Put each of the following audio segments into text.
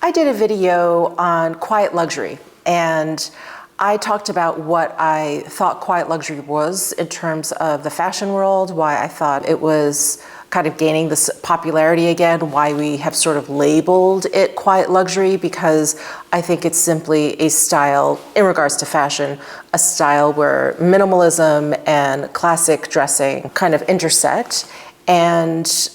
I did a video on quiet luxury, and I talked about what I thought quiet luxury was in terms of the fashion world, why I thought it was kind of gaining this popularity again, why we have sort of labeled it quiet luxury, because I think it's simply a style, in regards to fashion, a style where minimalism and classic dressing kind of intersect. And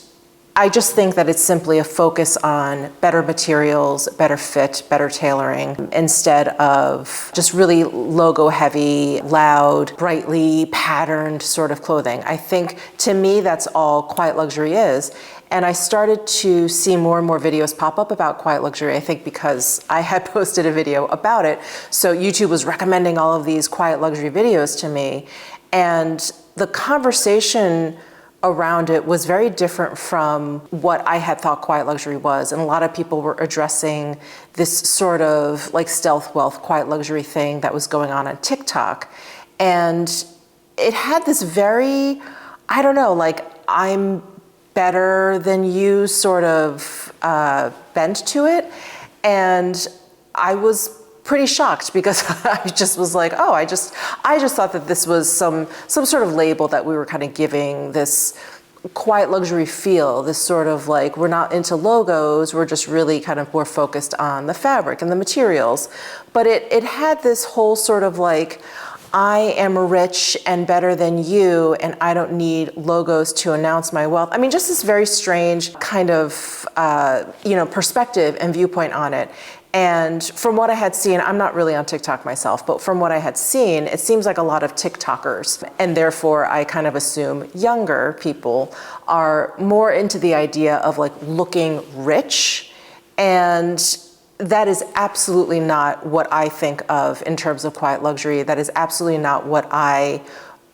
I just think that it's simply a focus on better materials, better fit, better tailoring, instead of just really logo heavy, loud, brightly patterned sort of clothing. I think to me, that's all quiet luxury is. And I started to see more and more videos pop up about quiet luxury, I think because I had posted a video about it. So YouTube was recommending all of these quiet luxury videos to me. And the conversation around it was very different from what I had thought quiet luxury was. And a lot of people were addressing this sort of like stealth wealth, quiet luxury thing that was going on TikTok. And it had this very, I don't know, like I'm better than you sort of bent to it. And I was pretty shocked because I just was like, oh, I just thought that this was some sort of label that we were kind of giving this quiet luxury feel, this sort of like, we're not into logos, we're just really kind of more focused on the fabric and the materials. But it had this whole sort of like, I am rich and better than you, and I don't need logos to announce my wealth. I mean, just this very strange kind of, perspective and viewpoint on it. And from what I had seen, I'm not really on TikTok myself, but from what I had seen, it seems like a lot of TikTokers, and therefore I kind of assume younger people are more into the idea of like looking rich. And that is absolutely not what I think of in terms of quiet luxury. That is absolutely not what I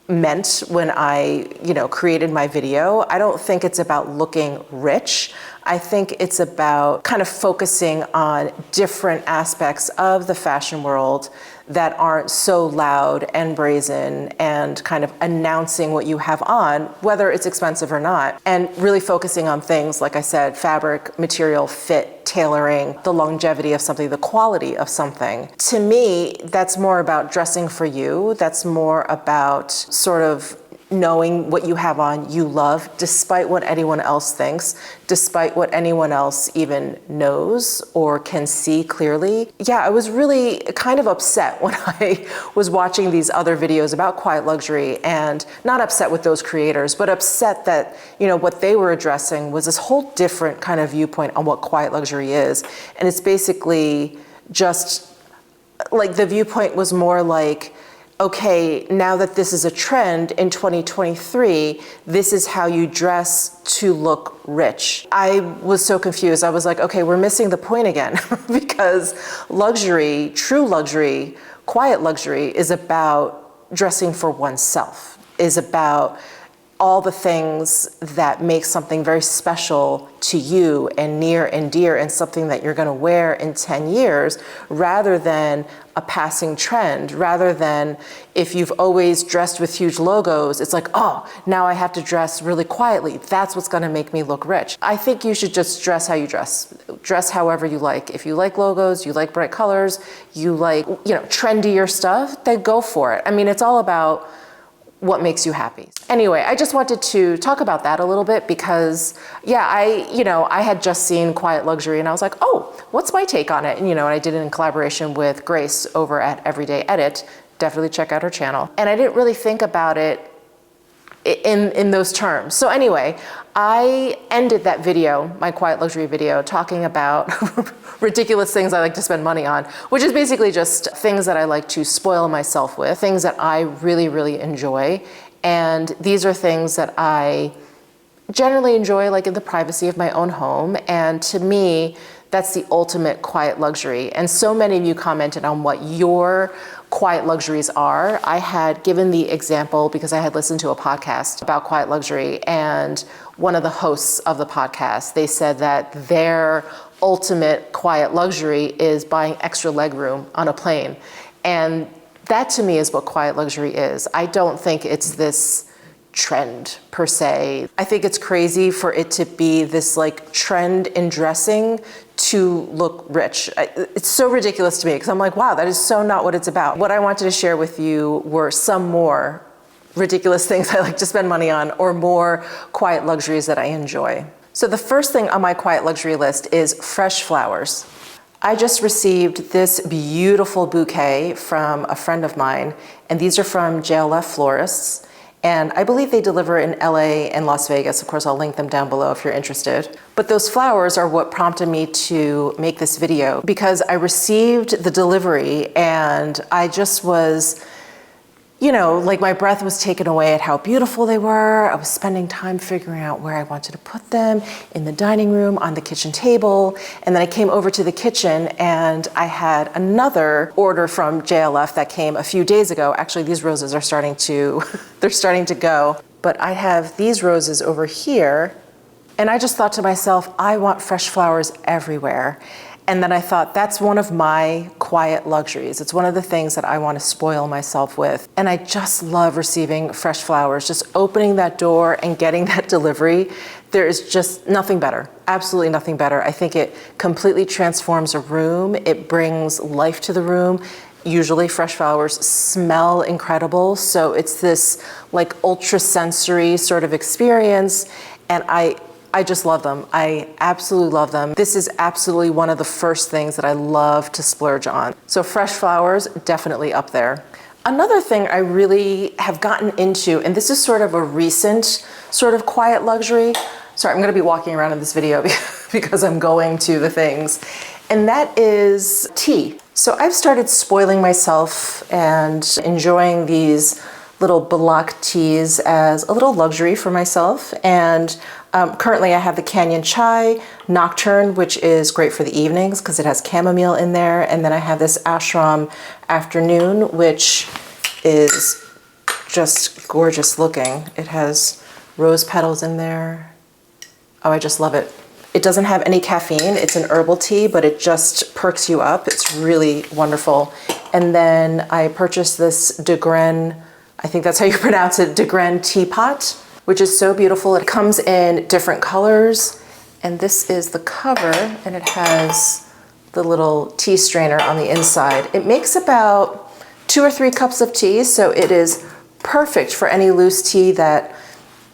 meant when I, created my video. I don't think it's about looking rich. I think it's about kind of focusing on different aspects of the fashion world that aren't so loud and brazen and kind of announcing what you have on, whether it's expensive or not, and really focusing on things, like I said, fabric, material, fit, tailoring, the longevity of something, the quality of something. To me, that's more about dressing for you. That's more about sort of knowing what you have on you love, despite what anyone else thinks, despite what anyone else even knows or can see clearly. Yeah, I was really kind of upset when I was watching these other videos about quiet luxury, and not upset with those creators, but upset that, what they were addressing was this whole different kind of viewpoint on what quiet luxury is. And it's basically just like the viewpoint was more like, okay, now that this is a trend in 2023, this is how you dress to look rich. I was so confused. I was like, okay, we're missing the point again because luxury, true luxury, quiet luxury is about dressing for oneself, is about all the things that make something very special to you and near and dear, and something that you're going to wear in 10 years, rather than a passing trend, rather than if you've always dressed with huge logos, it's like, oh, now I have to dress really quietly. That's what's going to make me look rich. I think you should just dress how you dress. Dress however you like. If you like logos, you like bright colors, you like, trendier stuff, then go for it. I mean, it's all about what makes you happy. Anyway, I just wanted to talk about that a little bit because, yeah, I had just seen quiet luxury and I was like, oh, what's my take on it? And, I did it in collaboration with Grace over at Everyday Edit. Definitely check out her channel. And I didn't really think about it in those terms. So anyway, I ended that video, my quiet luxury video, talking about ridiculous things I like to spend money on, which is basically just things that I like to spoil myself with, things that I really, really enjoy. And these are things that I generally enjoy, like in the privacy of my own home. And to me, that's the ultimate quiet luxury. And so many of you commented on what your quiet luxuries are. I had given the example because I had listened to a podcast about quiet luxury, and one of the hosts of the podcast, they said that their ultimate quiet luxury is buying extra legroom on a plane. And that to me is what quiet luxury is. I don't think it's this trend per se. I think it's crazy for it to be this like trend in dressing to look rich. It's so ridiculous to me because I'm like, wow, that is so not what it's about. What I wanted to share with you were some more ridiculous things I like to spend money on, or more quiet luxuries that I enjoy. So the first thing on my quiet luxury list is fresh flowers. I just received this beautiful bouquet from a friend of mine, and these are from JLF Florists. And I believe they deliver in LA and Las Vegas. Of course, I'll link them down below if you're interested. But those flowers are what prompted me to make this video, because I received the delivery and I just was, you know, like my breath was taken away at how beautiful they were. I was spending time figuring out where I wanted to put them, in the dining room, on the kitchen table. And then I came over to the kitchen and I had another order from JLF that came a few days ago. Actually, these roses are starting to, they're starting to go. But I have these roses over here. And I just thought to myself, I want fresh flowers everywhere. And then I thought, that's one of my quiet luxuries. It's one of the things that I want to spoil myself with. And I just love receiving fresh flowers. Just opening that door and getting that delivery, there is just nothing better. Absolutely nothing better. I think it completely transforms a room. It brings life to the room. Usually fresh flowers smell incredible. So it's this like ultra sensory sort of experience. And I just love them. I absolutely love them. This is absolutely one of the first things that I love to splurge on. So fresh flowers, definitely up there. Another thing I really have gotten into, and this is sort of a recent sort of quiet luxury. Sorry, I'm gonna be walking around in this video because I'm going to the things. And that is tea. So I've started spoiling myself and enjoying these little black teas as a little luxury for myself. And currently I have the Canyon Chai Nocturne, which is great for the evenings because it has chamomile in there. And then I have this Ashram Afternoon, which is just gorgeous looking. It has rose petals in there. Oh, I just love it. It doesn't have any caffeine. It's an herbal tea, but it just perks you up. It's really wonderful. And then I purchased this De Gren, I think that's how you pronounce it, De Gren teapot, which is so beautiful. It comes in different colors. And this is the cover, and it has the little tea strainer on the inside. It makes about 2 or 3 cups of tea, so it is perfect for any loose tea that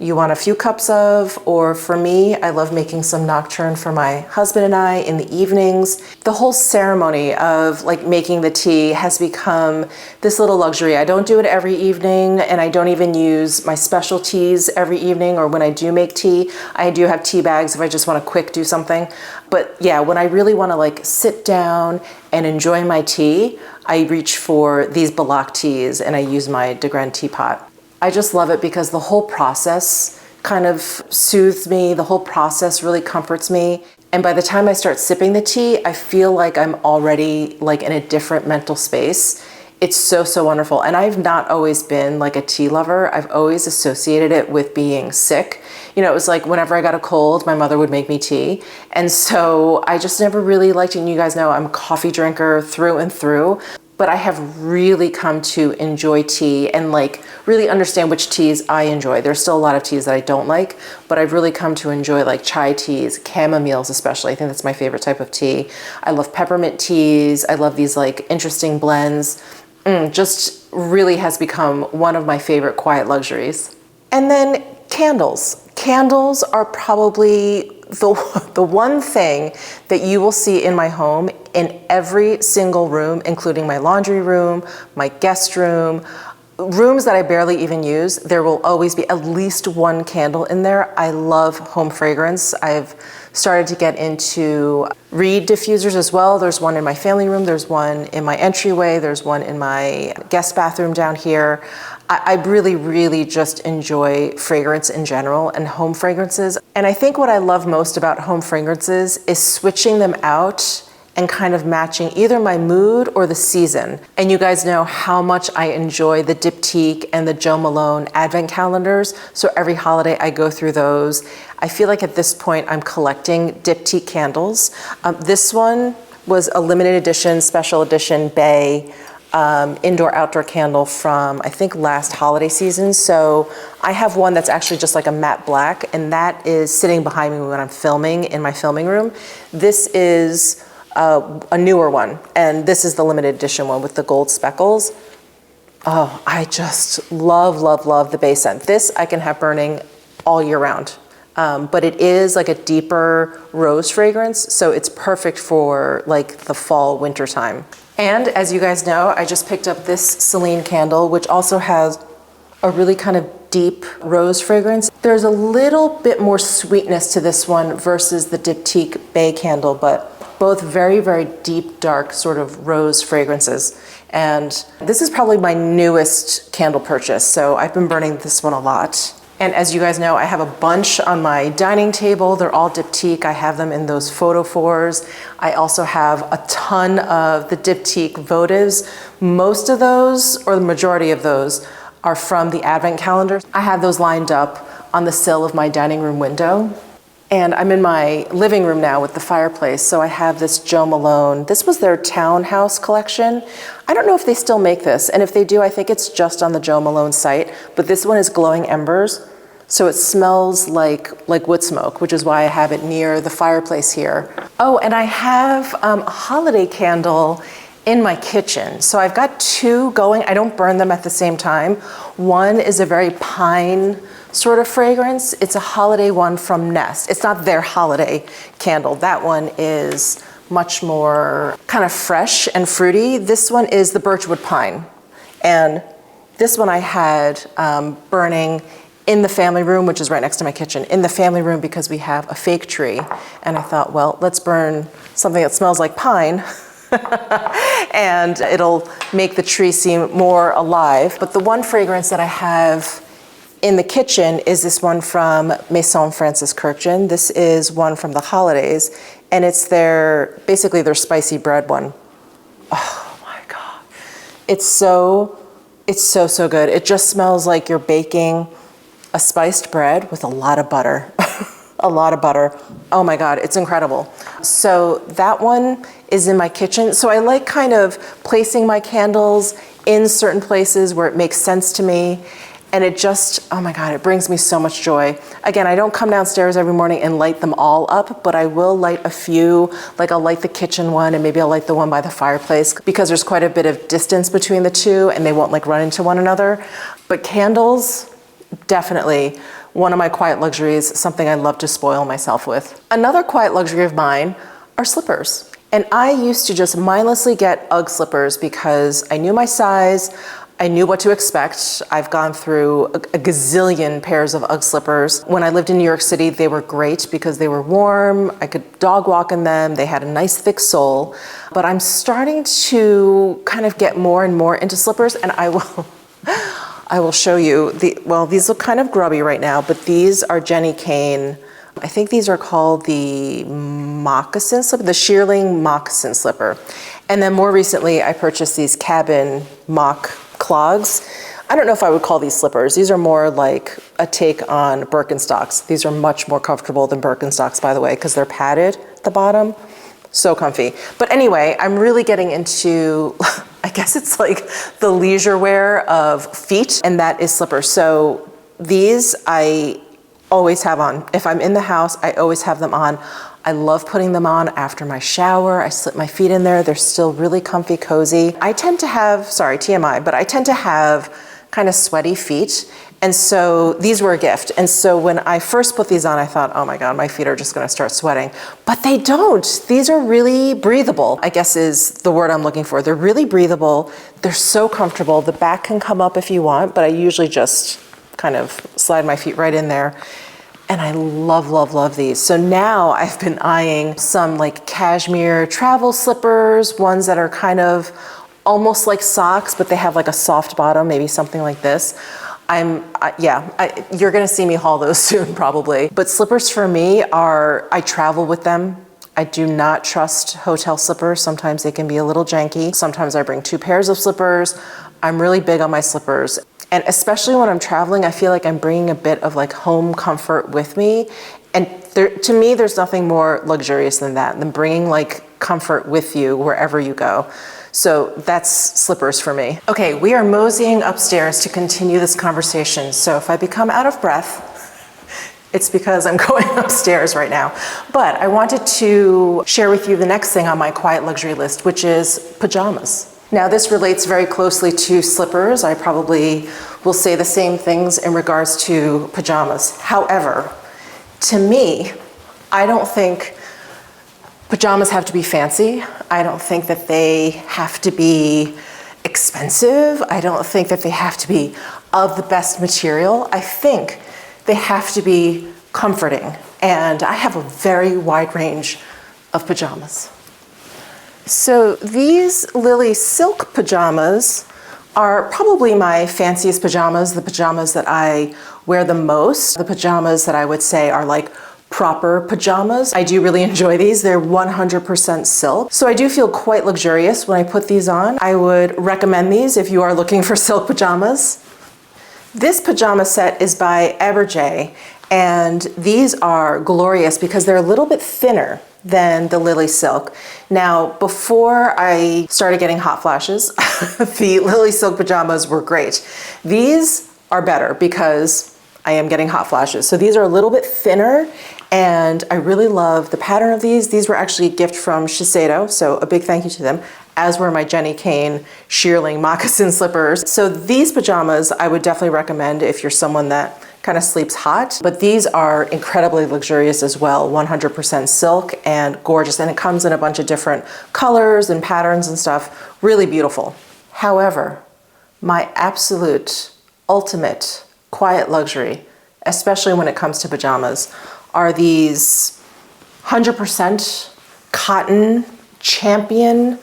you want a few cups of, or for me, I love making some nocturne for my husband and I in the evenings. The whole ceremony of like making the tea has become this little luxury. I don't do it every evening, and I don't even use my specialties every evening, or when I do make tea, I do have tea bags if I just want to quick do something. But yeah, when I really want to like sit down and enjoy my tea, I reach for these Balak teas and I use my De Gren teapot. I just love it because the whole process kind of soothes me. The whole process really comforts me. And by the time I start sipping the tea, I feel like I'm already like in a different mental space. It's so, so wonderful. And I've not always been like a tea lover. I've always associated it with being sick. You know, it was like whenever I got a cold, my mother would make me tea. And so I just never really liked it. And you guys know I'm a coffee drinker through and through. But I have really come to enjoy tea and like really understand which teas I enjoy. There's still a lot of teas that I don't like, but I've really come to enjoy like chai teas, chamomiles especially. I think that's my favorite type of tea. I love peppermint teas. I love these like interesting blends. Just really has become one of my favorite quiet luxuries. And then candles. Candles are probably the one thing that you will see in my home in every single room, including my laundry room, my guest room, rooms that I barely even use. There will always be at least one candle in there. I love home fragrance. I've started to get into reed diffusers as well. There's one in my family room. There's one in my entryway. There's one in my guest bathroom down here. I really, really just enjoy fragrance in general and home fragrances. And I think what I love most about home fragrances is switching them out and kind of matching either my mood or the season. And you guys know how much I enjoy the Diptyque and the Jo Malone advent calendars. So every holiday I go through those. I feel like at this point I'm collecting Diptyque candles. This one was a limited edition, special edition Bay indoor-outdoor candle from, I think, last holiday season. So I have one that's actually just like a matte black, and that is sitting behind me when I'm filming in my filming room. This is a newer one, and this is the limited edition one with the gold speckles. Oh, I just love, love, love the base scent. This I can have burning all year round. But it is like a deeper rose fragrance, so it's perfect for like the fall, winter time. And as you guys know, I just picked up this Celine candle, which also has a really kind of deep rose fragrance. There's a little bit more sweetness to this one versus the Diptyque Bay candle, but both very, very deep, dark sort of rose fragrances. And this is probably my newest candle purchase, so I've been burning this one a lot. And as you guys know, I have a bunch on my dining table. They're all Diptyque. I have them in those photophores. I also have a ton of the Diptyque votives. Most of those, or the majority of those, are from the Advent calendar. I have those lined up on the sill of my dining room window. And I'm in my living room now with the fireplace, so I have this Jo Malone. This was their townhouse collection. I don't know if they still make this, and if they do, I think it's just on the Jo Malone site, but this one is glowing embers, so it smells like wood smoke, which is why I have it near the fireplace here. Oh, and I have a holiday candle in my kitchen. So I've got two going. I don't burn them at the same time. One is a very pine sort of fragrance. It's a holiday one from Nest. It's not their holiday candle. That one is much more kind of fresh and fruity. This one is the birchwood pine. And this one I had burning in the family room, which is right next to my kitchen, in the family room because we have a fake tree. And I thought, well, let's burn something that smells like pine and it'll make the tree seem more alive. But the one fragrance that I have in the kitchen is this one from Maison Francis Kurkdjian. This is one from the holidays, and it's basically their spicy bread one. Oh my God. It's so good. It just smells like you're baking a spiced bread with a lot of butter. A lot of butter. Oh my God, it's incredible. So that one is in my kitchen. So I like kind of placing my candles in certain places where it makes sense to me. And it just, oh my God, it brings me so much joy. Again, I don't come downstairs every morning and light them all up, but I will light a few. Like I'll light the kitchen one and maybe I'll light the one by the fireplace because there's quite a bit of distance between the two and they won't like run into one another. But candles, definitely one of my quiet luxuries, something I love to spoil myself with. Another quiet luxury of mine are slippers. And I used to just mindlessly get UGG slippers because I knew my size, I knew what to expect. I've gone through a gazillion pairs of UGG slippers. When I lived in New York City, they were great because they were warm, I could dog walk in them, they had a nice thick sole. But I'm starting to kind of get more and more into slippers, and I will show you. These look kind of grubby right now, but these are Jenny Kane. I think these are called the moccasin slipper, the shearling moccasin slipper. And then more recently, I purchased these cabin mock clogs. I don't know if I would call these slippers. These are more like a take on Birkenstocks. These are much more comfortable than Birkenstocks, by the way, because they're padded at the bottom. So comfy. But anyway, I'm really getting into, I guess it's like the leisure wear of feet, and that is slippers. So these I always have on. If I'm in the house, I always have them on. I love putting them on after my shower. I slip my feet in there. They're still really comfy, cozy. I tend to have, sorry, TMI, but I tend to have kind of sweaty feet. And so these were a gift. And so when I first put these on, I thought, oh my God, my feet are just gonna start sweating. But they don't. These are really breathable, I guess is the word I'm looking for. They're really breathable. They're so comfortable. The back can come up if you want, but I usually just kind of slide my feet right in there. And I love, love, love these. So now I've been eyeing some like cashmere travel slippers, ones that are kind of almost like socks, but they have like a soft bottom, maybe something like this. You're gonna see me haul those soon probably. But slippers for me are, I travel with them. I do not trust hotel slippers. Sometimes they can be a little janky. Sometimes I bring 2 pairs of slippers. I'm really big on my slippers. And especially when I'm traveling, I feel like I'm bringing a bit of like home comfort with me. And to me, there's nothing more luxurious than that, than bringing like comfort with you wherever you go. So that's slippers for me. Okay, we are moseying upstairs to continue this conversation. So if I become out of breath, it's because I'm going upstairs right now. But I wanted to share with you the next thing on my quiet luxury list, which is pajamas. Now this relates very closely to slippers. I probably will say the same things in regards to pajamas. However, to me, I don't think pajamas have to be fancy. I don't think that they have to be expensive. I don't think that they have to be of the best material. I think they have to be comforting. And I have a very wide range of pajamas. So these Lily silk pajamas are probably my fanciest pajamas, the pajamas that I wear the most, the pajamas that I would say are like proper pajamas. I do really enjoy these. They're 100% silk. So I do feel quite luxurious when I put these on. I would recommend these if you are looking for silk pajamas. This pajama set is by Aberjay, and these are glorious because they're a little bit thinner than the Lily silk. Now, before I started getting hot flashes, the Lily silk pajamas were great. These are better because I am getting hot flashes. So these are a little bit thinner, and I really love the pattern of these. These were actually a gift from Shiseido, so a big thank you to them, as were my Jenny Kane shearling moccasin slippers. So these pajamas I would definitely recommend if you're someone that kind of sleeps hot, but these are incredibly luxurious as well, 100% silk and gorgeous, and it comes in a bunch of different colors and patterns and stuff, really beautiful. However, my absolute ultimate quiet luxury, especially when it comes to pajamas, are these 100% cotton Champion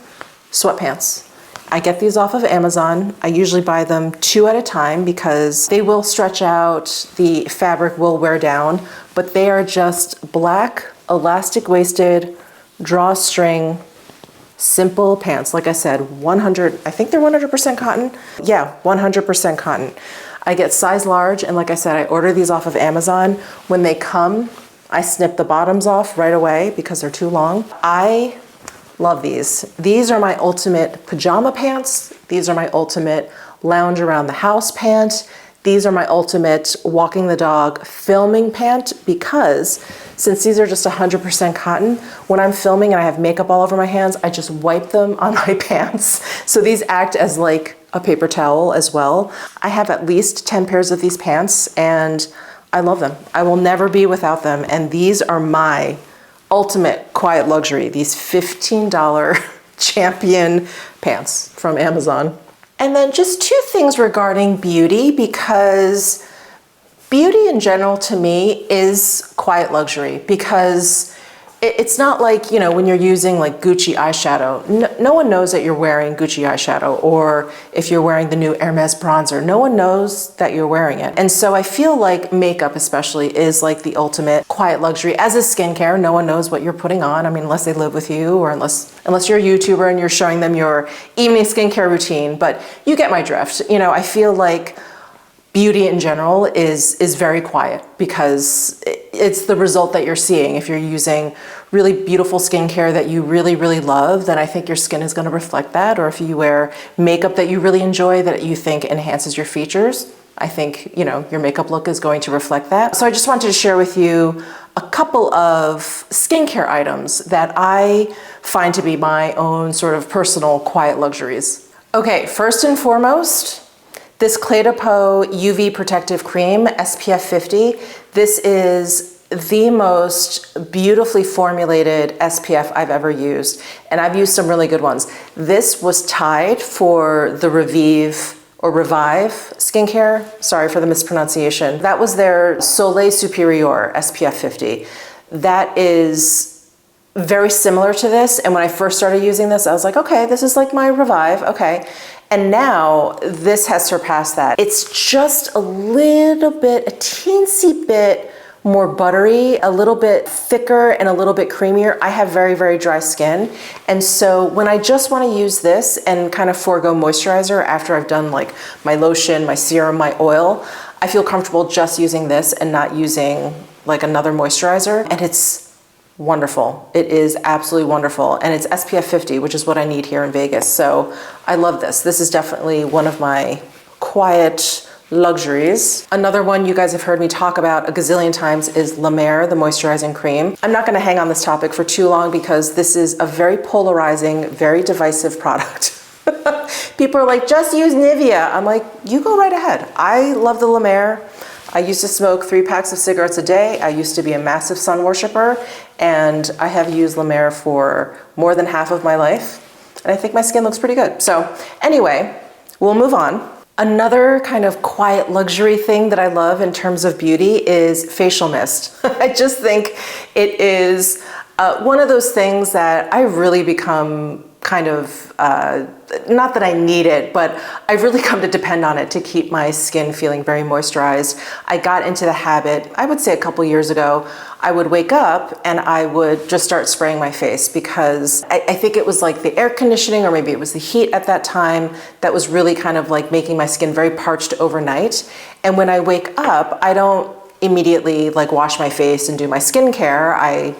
sweatpants. I get these off of Amazon. I usually buy them 2 at a time because they will stretch out, the fabric will wear down, but they are just black, elastic-waisted, drawstring, simple pants. Like I said, I think they're 100% cotton. Yeah, 100% cotton. I get size large, and like I said, I order these off of Amazon. When they come, I snip the bottoms off right away because they're too long. I love these. These are my ultimate pajama pants. These are my ultimate lounge around the house pant. These are my ultimate walking the dog filming pant because since these are just 100% cotton, when I'm filming and I have makeup all over my hands, I just wipe them on my pants. So these act as like a paper towel as well. I have at least 10 pairs of these pants and I love them. I will never be without them. And these are my ultimate quiet luxury, these $15 Champion pants from Amazon. And then just 2 things regarding beauty, because beauty in general to me is quiet luxury, because it's not like, you know, when you're using like Gucci eyeshadow, no one knows that you're wearing Gucci eyeshadow, or if you're wearing the new Hermes bronzer, no one knows that you're wearing it. And so I feel like makeup especially is like the ultimate quiet luxury, as is skincare. No one knows what you're putting on. I mean, unless they live with you, or unless you're a YouTuber and you're showing them your evening skincare routine, but you get my drift. You know, I feel like beauty in general is very quiet because it's the result that you're seeing. If you're using really beautiful skincare that you really, really love, then I think your skin is going to reflect that. Or if you wear makeup that you really enjoy, that you think enhances your features, I think, you know, your makeup look is going to reflect that. So I just wanted to share with you a couple of skincare items that I find to be my own sort of personal quiet luxuries. Okay, first and foremost, this Clé de Peau UV Protective Cream, SPF 50. This is the most beautifully formulated SPF I've ever used, and I've used some really good ones. This was tied for the Revive skincare, sorry for the mispronunciation. That was their Soleil Superior SPF 50. That is very similar to this, and when I first started using this, I was like, okay, this is like my Revive, okay. And now this has surpassed that. It's just a little bit, a teensy bit more buttery, a little bit thicker and a little bit creamier. I have very, very dry skin. And so when I just want to use this and kind of forego moisturizer after I've done like my lotion, my serum, my oil, I feel comfortable just using this and not using like another moisturizer. And it's wonderful. It is absolutely wonderful. And it's SPF 50, which is what I need here in Vegas. So I love this. This is definitely one of my quiet luxuries. Another one you guys have heard me talk about a gazillion times is La Mer, the moisturizing cream. I'm not gonna hang on this topic for too long because this is a very polarizing, very divisive product. People are like, just use Nivea. I'm like, you go right ahead. I love the La Mer. I used to smoke 3 packs of cigarettes a day. I used to be a massive sun worshiper, and I have used La Mer for more than half of my life. And I think my skin looks pretty good. So anyway, we'll move on. Another kind of quiet luxury thing that I love in terms of beauty is facial mist. I just think it is one of those things that I really become kind of, not that I need it, but I've really come to depend on it to keep my skin feeling very moisturized. I got into the habit, I would say a couple years ago, I would wake up and I would just start spraying my face because I think it was like the air conditioning or maybe it was the heat at that time that was really kind of like making my skin very parched overnight. And when I wake up, I don't immediately like wash my face and do my skincare. I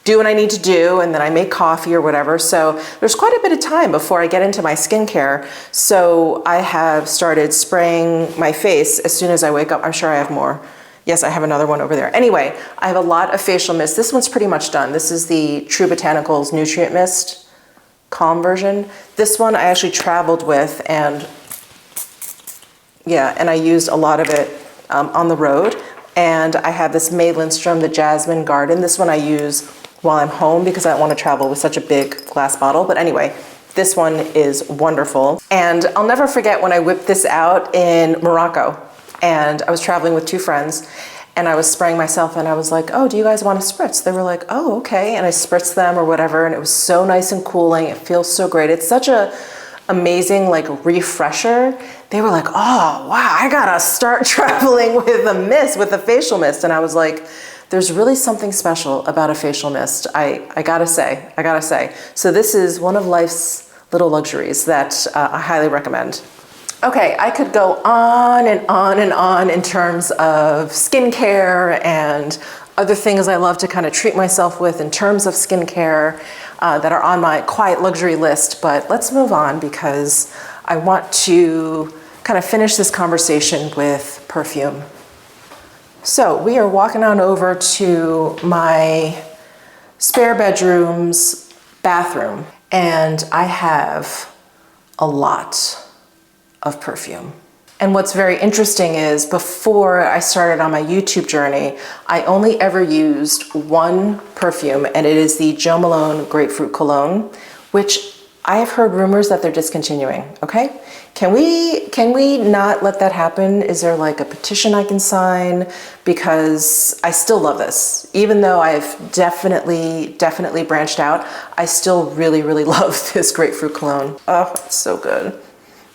do what I need to do, and then I make coffee or whatever. So there's quite a bit of time before I get into my skincare. So I have started spraying my face as soon as I wake up. I'm sure I have more. Yes, I have another one over there. Anyway, I have a lot of facial mist. This one's pretty much done. This is the True Botanicals Nutrient Mist Calm version. This one I actually traveled with, and yeah, and I used a lot of it on the road. And I have this May Lindstrom, the Jasmine Garden. This one I use while I'm home because I don't want to travel with such a big glass bottle. But anyway, this one is wonderful. And I'll never forget when I whipped this out in Morocco. And I was traveling with 2 friends and I was spraying myself and I was like, oh, do you guys want a spritz? They were like, oh, okay. And I spritzed them or whatever. And it was so nice and cooling. It feels so great. It's such a amazing like refresher. They were like, oh, wow, I gotta start traveling with a mist, with a facial mist. And I was like, there's really something special about a facial mist. I gotta say. So this is one of life's little luxuries that I highly recommend. Okay, I could go on and on and on in terms of skincare and other things I love to kind of treat myself with in terms of skincare that are on my quiet luxury list, but let's move on because I want to kind of finish this conversation with perfume. So we are walking on over to my spare bedroom's bathroom, and I have a lot of perfume. And what's very interesting is before I started on my YouTube journey, I only ever used one perfume, and it is the Jo Malone Grapefruit Cologne, which I have heard rumors that they're discontinuing, okay? Can we not let that happen? Is there like a petition I can sign? Because I still love this. Even though I've definitely branched out, I still really love this grapefruit cologne. Oh, it's so good.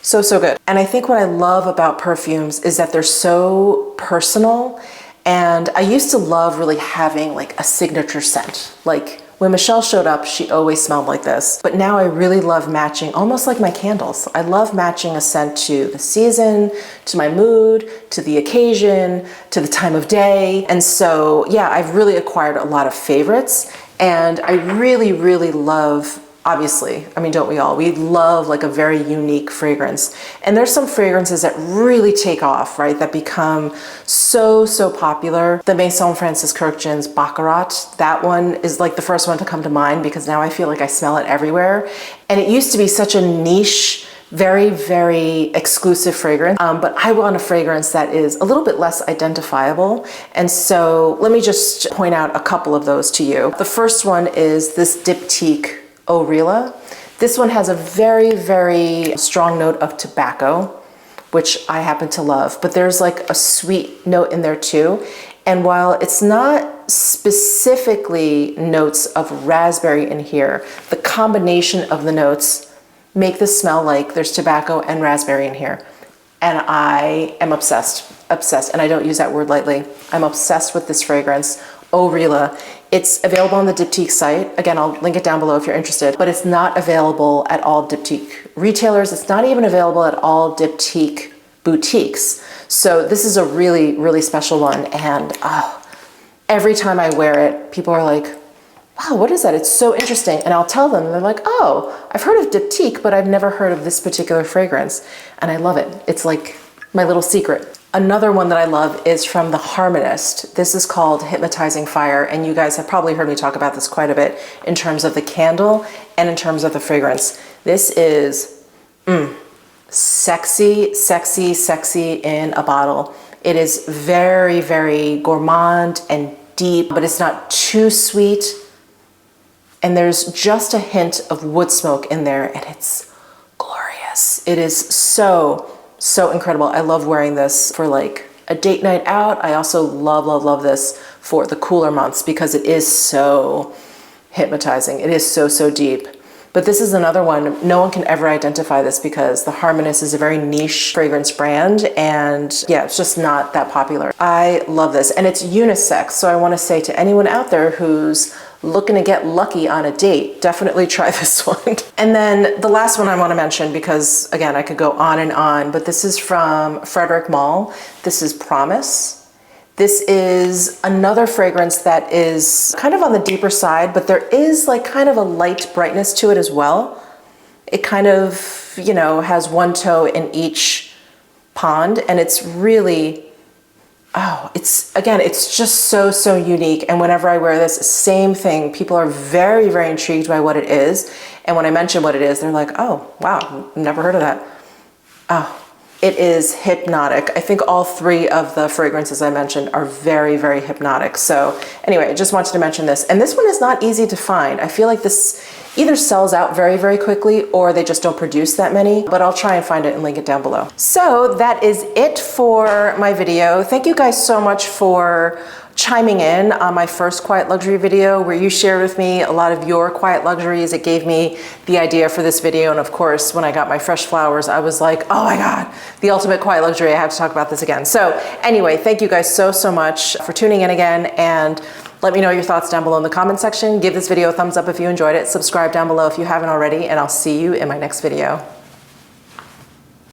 So good. And I think what I love about perfumes is that they're so personal. And I used to love really having like a signature scent. Like when Michelle showed up, she always smelled like this. But now I really love matching, almost like my candles. I love matching a scent to the season, to my mood, to the occasion, to the time of day. And so, yeah, I've really acquired a lot of favorites. And I really love, obviously, I mean, don't we all? We love like a very unique fragrance. And there's some fragrances that really take off, right? That become so popular. The Maison Francis Kurkdjian's Baccarat, that one is like the first one to come to mind because now I feel like I smell it everywhere. And it used to be such a niche, very exclusive fragrance, but I want a fragrance that is a little bit less identifiable. And so let me just point out a couple of those to you. The first one is this Diptyque Orilla. This one has a very strong note of tobacco, which I happen to love, but there's like a sweet note in there too. And while it's not specifically notes of raspberry in here, the combination of the notes make this smell like there's tobacco and raspberry in here. And I am obsessed, and I don't use that word lightly. I'm obsessed with this fragrance, Orilla. It's available on the Diptyque site. Again, I'll link it down below if you're interested, but it's not available at all Diptyque retailers. It's not even available at all Diptyque boutiques. So this is a really special one. And every time I wear it, people are like, wow, what is that? It's so interesting. And I'll tell them, and they're like, oh, I've heard of diptyque, but I've never heard of this particular fragrance. And I love it. It's like my little secret. Another one that I love is from the Harmonist. This is called Hypnotizing Fire, and you guys have probably heard me talk about this quite a bit in terms of the candle and in terms of the fragrance. This is sexy, sexy, sexy in a bottle. It is very, very gourmand and deep, but it's not too sweet. And there's just a hint of wood smoke in there, and it's glorious. It is so incredible. I love wearing this for like a date night out. I also love, love, love this for the cooler months because it is so hypnotizing. It is so deep. But this is another one, no one can ever identify this because the Harmonist is a very niche fragrance brand, and yeah, it's just not that popular. I love this, and it's unisex, so I want to say to anyone out there who's looking to get lucky on a date, definitely try this one. And then the last one I want to mention, because again, I could go on, but this is from Frederic Malle. This is Promise. This is another fragrance that is kind of on the deeper side, but there is like kind of a light brightness to it as well. It kind of, you know, has one toe in each pond, and it's really, it's just so unique. And whenever I wear this, same thing. People are very, very intrigued by what it is. And when I mention what it is, they're like, oh, wow, never heard of that. Oh, it is hypnotic. I think all three of the fragrances I mentioned are very, very hypnotic. So anyway, I just wanted to mention this. And this one is not easy to find. I feel like this either sells out very, very quickly or they just don't produce that many, but I'll try and find it and link it down below. So that is it for my video. Thank you guys so much for chiming in on my first Quiet Luxury video where you shared with me a lot of your quiet luxuries. It gave me the idea for this video. And of course, when I got my fresh flowers, I was like, oh my God, the ultimate quiet luxury. I have to talk about this again. So anyway, thank you guys so much for tuning in again. And let me know your thoughts down below in the comment section. Give this video a thumbs up if you enjoyed it. Subscribe down below if you haven't already, and I'll see you in my next video.